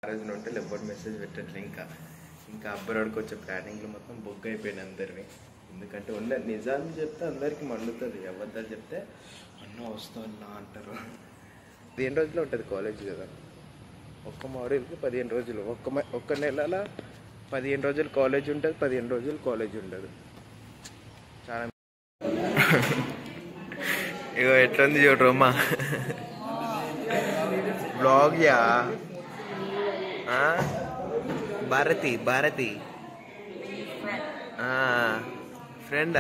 ఆ రోజు నుండి ఎవరు మెసేజ్ పెట్టట్లే. ఇంకా అబ్రాడ్కి వచ్చే ప్లానింగ్లు మొత్తం బుక్ అయిపోయినాయి అందరివి. ఎందుకంటే ఉన్న నిజాలు చెప్తే అందరికీ మండుతుంది, అబద్ధాలు చెప్తే అన్న వస్తున్నా అంటారు. 15 రోజులు ఉంటుంది కాలేజ్ కదా, ఒక్క మాడ్యూల్కి 15 రోజులు. ఒక్క నెలలో 15 రోజులు కాలేజ్ ఉంటుంది, 15 రోజులు కాలేజ్ ఉండదు. చాలా ఇగో ఎట్లుంది చూడు అమ్మా బ్లాగ్ యా. భారతి ఫ్రెండ్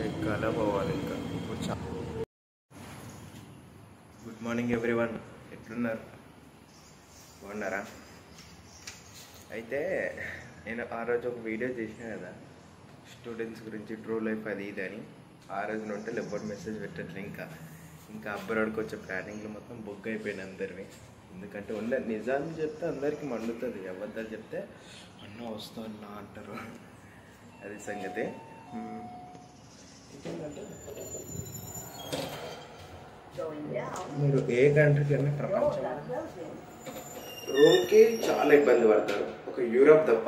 ఎక్కాల పోవాలి ఇంకా. గుడ్ మార్నింగ్ ఎవ్రీవన్, ఎట్లున్నారు? బాగున్నారా? అయితే నేను ఆ రోజు ఒక వీడియో చేసిన కదా స్టూడెంట్స్ గురించి, ట్రూ లైఫ్ అది ఇది అని. ఆ రోజు నుండి ఎవరు మెసేజ్ పెట్టట్లే. ఇంకా అబ్రాడ్కి వచ్చే ప్లానింగ్లు మొత్తం బుక్ అయిపోయినాయి అందరివి. ఎందుకంటే ఉన్న నిజాలు చెప్తే అందరికీ మండుతుంది, అబద్ధాలు చెప్తే అన్న వస్తున్నా అంటారు. అది సంగతి. ఇంకేంటంటే మీరు ఏ కంట్రీకి అయినా ప్రపంచం రూమ్కి చాలా ఇబ్బంది పడతారు, ఒక యూరప్ తప్ప.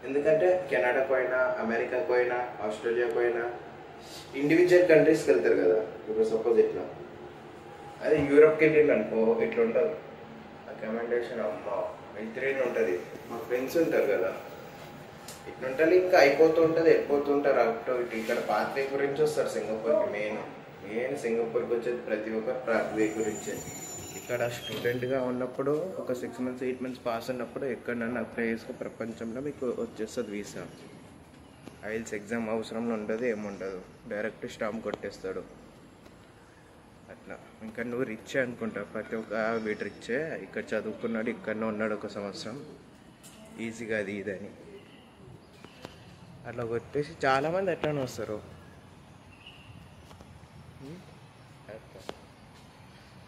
ఎందుకంటే కెనడాకు అయినా, అమెరికాకు అయినా, ఆస్ట్రేలియాకు అయినా ఇండివిజువల్ కంట్రీస్కి వెళ్తారు కదా. ఇప్పుడు సపోజ్ ఇట్లా అదే యూరప్కి వెళ్ళింది అనుకో, ఇట్లా ఉంటుంది అకామిడేషన్. అమ్మ ఇద్దరేని ఉంటుంది, మా ఫ్రెండ్స్ ఉంటారు కదా, ఇట్లుంటుంది. ఇంకా అయిపోతూ ఉంటుంది, వెళ్ళిపోతుంటారు అవుట్ ఇటు. ఇక్కడ పాత్వే గురించి వస్తారు సింగపూర్కి. మెయిన్ సింగపూర్కి వచ్చేది ప్రతి ఒక్కరు పాత్వే గురించే. ఇక్కడ స్టూడెంట్గా ఉన్నప్పుడు ఒక 6 months 8 months పాస్ ఉన్నప్పుడు ఎక్కడన్నా అప్లై చేసుకో, ప్రపంచంలో మీకు వచ్చేస్తుంది వీసా. ఐల్స్ ఎగ్జామ్ అవసరం ఉండదు, ఏముండదు, డైరెక్ట్ స్టాంప్ కొట్టేస్తాడు అట్లా. ఇంకా నువ్వు రిచ్ అనుకుంటావు, ప్రతి ఒక్క వీడు రిచ్చే, ఇక్కడ చదువుకున్నాడు, ఇక్కడనే ఉన్నాడు 1 సంవత్సరం ఈజీగా అది ఇదని అట్లా కొట్టేసి చాలామంది అట్లానే వస్తారు.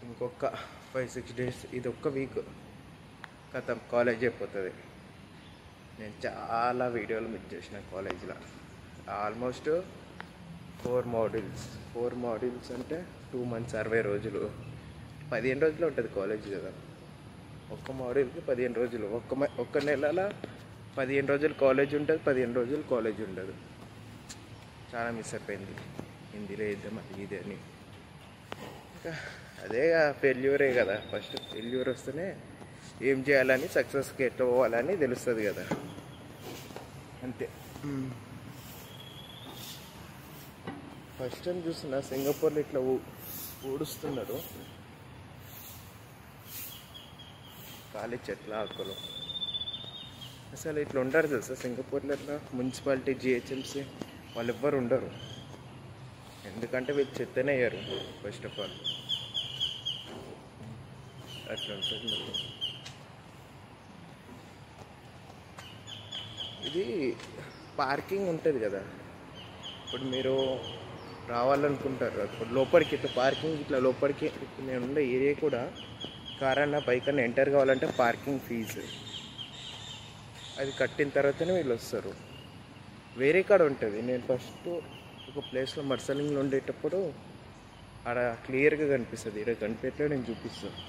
ఇంకొక 5-6 days, ఇది ఒక్క వీక్ కథం కాలేజ్ అయిపోతుంది. నేను చాలా వీడియోలు మిస్ చేసిన కాలేజీలో. ఆల్మోస్ట్ 4 మాడ్యూల్స్ అంటే 2 months 60 రోజులు, 15 రోజులు ఉంటుంది కాలేజ్ కదా. ఒక్క మాడ్యూల్కి 15 రోజులు. ఒక్క నెలలో 15 రోజులు కాలేజ్ ఉంటుంది, 15 రోజులు కాలేజ్ ఉండదు. చాలా మిస్ అయిపోయింది. హిందీలో ఇద్దాం అది ఇది అని. ఇంకా అదే ఫెయిల్యూరే కదా. ఫస్ట్ ఫెయిల్యూర్ వస్తేనే ఏం చేయాలని, సక్సెస్కి ఎట్లా పోవాలని తెలుస్తుంది కదా, అంతే. ఫస్ట్ టైం చూస్తున్నా సింగపూర్లో ఇట్లా ఊడుస్తున్నారు ఖాళీ చెట్ల ఆకులు. అసలు ఇట్లా ఉండరు తెలుసా సింగపూర్లో. ఇట్లా మున్సిపాలిటీ, జిహెచ్ఎంసీ వాళ్ళు ఎవ్వరు ఉండరు. ఎందుకంటే వీళ్ళు చెత్తనే అయ్యారు ఫస్ట్ ఆఫ్ ఆల్. అట్లా ఉంటుంది. ఇది పార్కింగ్ ఉంటుంది కదా, ఇప్పుడు మీరు రావాలనుకుంటారు ఇప్పుడు లోపలికి, ఇట్లా పార్కింగ్ ఇట్లా లోపలికి. ఇప్పుడు నేను ఉండే ఏరియా కూడా కార్ అన్న బైక్ అన్న ఎంటర్ కావాలంటే పార్కింగ్ ఫీజు అది కట్టిన తర్వాతనే వీళ్ళు వస్తారు. వేరే కాడ ఉంటుంది. నేను ఫస్ట్ ఒక ప్లేస్లో మర్సలింగ్లో ఉండేటప్పుడు ఆడ క్లియర్గా కనిపిస్తుంది, ఇక్కడ కనిపించట్లేదు. నేను చూపిస్తాను,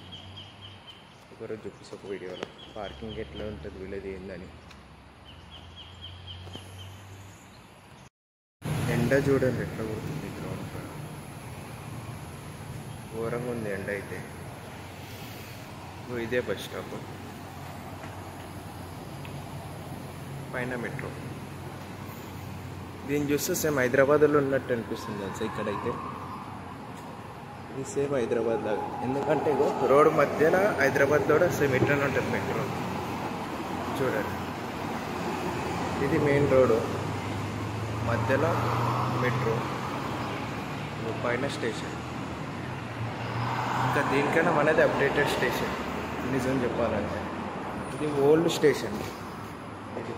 ఒకరోజు చూపిస్తాను ఒక వీడియోలో పార్కింగ్ ఎట్లా ఉంటుంది వీళ్ళది ఏందని. ఎండ చూడండి ఎట్లా కొడుతుంది గ్రౌండ్ పైన, ఘోరంగా ఉంది ఎండ అయితే. ఇదే బస్ స్టాప్, పైన మెట్రో. దీన్ని చూస్తే సేమ్ హైదరాబాద్లో ఉన్నట్టు అనిపిస్తుంది తెలుసా. ఇక్కడైతే ఇది సేమ్ హైదరాబాద్ లాగా. ఎందుకంటే ఇగో రోడ్ మధ్యన హైదరాబాద్లో కూడా సేమ్ ఇట్లనే ఉంటుంది మెట్రో. చూడండి, ఇది మెయిన్ రోడ్, మధ్యలో మెట్రో, పైన స్టేషన్. ఇంకా దీనికైనా మనది అప్డేటెడ్ స్టేషన్ నిజం చెప్పాలంటే. ఇది ఓల్డ్ స్టేషన్, ఇది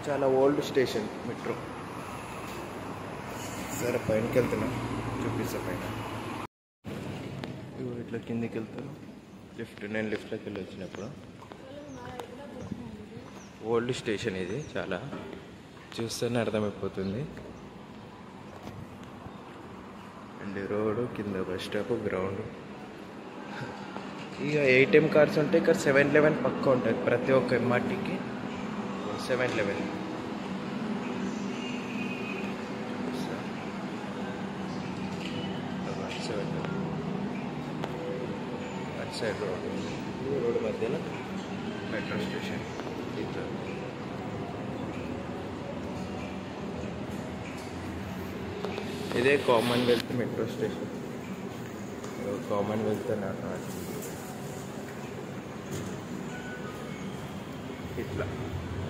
చాలా ఓల్డ్ స్టేషన్ మెట్రో. సరే పైనకి వెళ్తున్నాం, చూపిస్తా పైన. ఇట్లా కిందికి వెళ్తాను, నేను లిఫ్ట్లోకి వెళ్ళి వచ్చినప్పుడు. ఓల్డ్ స్టేషన్ ఇది, చాలా చూస్తేనే అర్థమైపోతుంది. అండ్ రోడ్డు కింద బస్ స్టాప్, గ్రౌండ్ ఇక ఏటీఎం కార్డ్స్ ఉంటాయి ఇక్కడ 7-Eleven పక్క ఉంటుంది ప్రతి ఒక్క ఎంఆర్టీకి 7-Eleven అటు సైడ్ రోడ్ మధ్యలో మెట్రో స్టేషన్ ఇదే కామన్వెల్త్ మెట్రో స్టేషన్ కామన్వెల్త్ అని ఇట్లా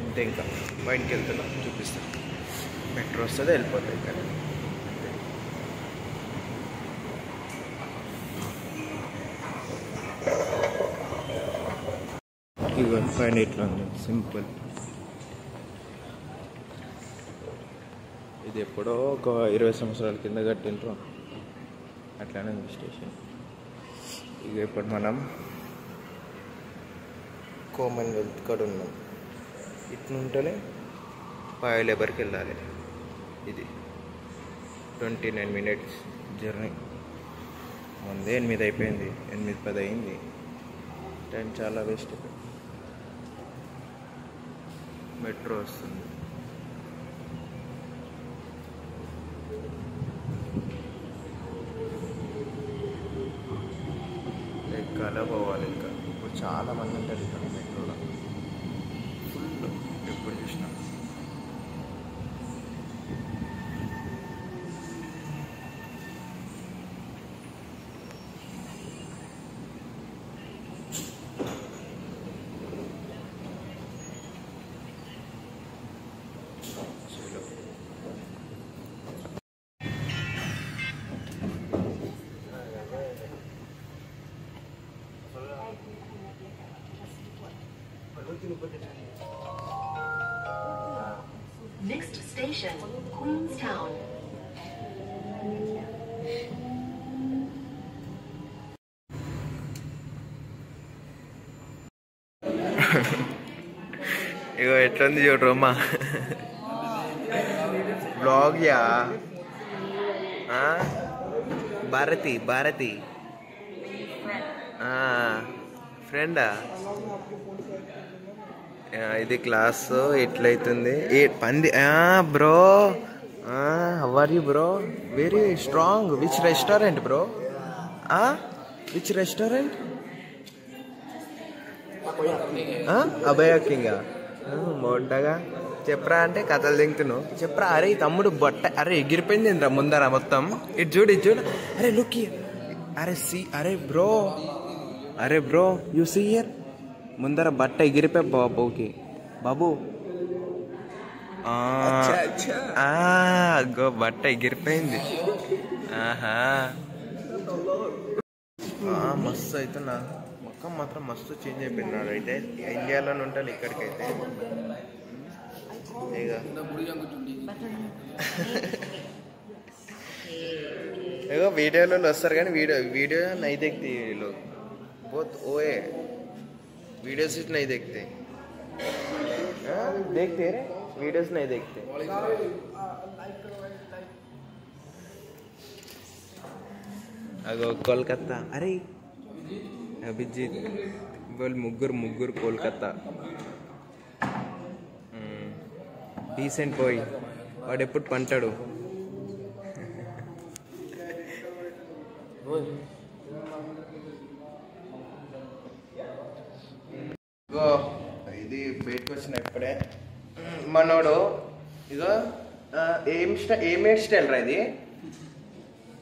అంతే ఇంకా బయటికి వెళ్తున్నా చూపిస్తాను మెట్రో వస్తుంది వెళ్ళిపోతాయి ఇక్కడ ఇక పైన ఇట్లా ఉంది సింపుల్ ఇది ఎప్పుడో ఒక 20 సంవత్సరాల కింద కట్టిండ్రు అట్లానే ఉంది స్టేషన్ ఇక ఇప్పుడు మనం కామన్వెల్త్ కాడ ఉన్నాం ఇట్లుంటేనే పాయలేబర్కి వెళ్ళాలి ఇది 29 minutes జర్నీ ముందే 8 అయిపోయింది 8-10 అయింది టైం చాలా వేస్ట్ అయిపోయింది మెట్రో వస్తుంది ఎక్కాల పోవాలి ఇంకా ఇప్పుడు చాలా మంది ఉంటారు ఇక్కడ మెట్రోలో ఫుల్ ఎప్పుడు చూసినా Next station, Queenstown. ఇగో ఎట్లుంది చూడరు అమ్మా బ్లాగ్ యా భారతి ఫ్రెండా ఇది క్లాస్ ఎట్లయితుంది పంది bro how are you bro very strong which restaurant bro which restaurant అభయ కింగా మొట్టగా చెప్పరా అంటే కథలు దింగుతున్నావు చెప్పరా అరే ఈ తమ్ముడు బొట్ట అరే ఎగిరిపోయింది రా ముందర మొత్తం ఇటు చూడు అరే లుక్ అరే బ్రో యూ సీ హియర్ ముందర బట్ట ఎగిరిపోయి బాబు గో బట్ట ఎగిరిపోయింది ఆహా మస్తు అవుతున్నా మొక్కం మాత్రం మస్తు చేంజ్ అయిపోయినాడు అయితే ఇండియాలోనే ఉంటాను ఇక్కడికైతే ఏగో వీడియోలో వస్తారు కానీ వీడియో నై देखते ये लोग बहुत ओए वीडियो से नहीं देखते देखते रे वीडियोस नहीं देखते अगो कोलकाता अरे अभिजीत बोल मुग्गुर कोलकाता డీసెంట్ బాయ్ వాడు ఎప్పుడు పంటాడు ఇది బయటకు వచ్చిన ఇప్పుడే మనోడు ఇగో ఏం హెయిర్ స్టైల్ రా ఇది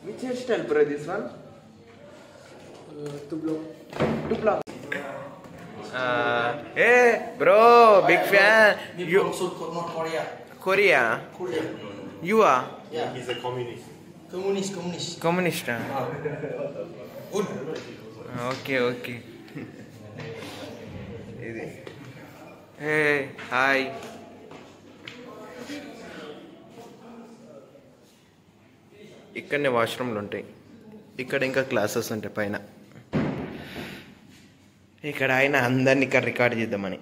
which hair style bro this one to black hey bro big fan you from South Korea you are yeah he's a communist good okay ఇది hey hi ఇక్కడనే వాష్రూమ్లు ఉంటాయి ఇక్కడ ఇంకా క్లాసెస్ ఉంటాయి పైన ఇక్కడ ఆయన అందరినీ ఇక్కడ రికార్డ్ చేద్దామని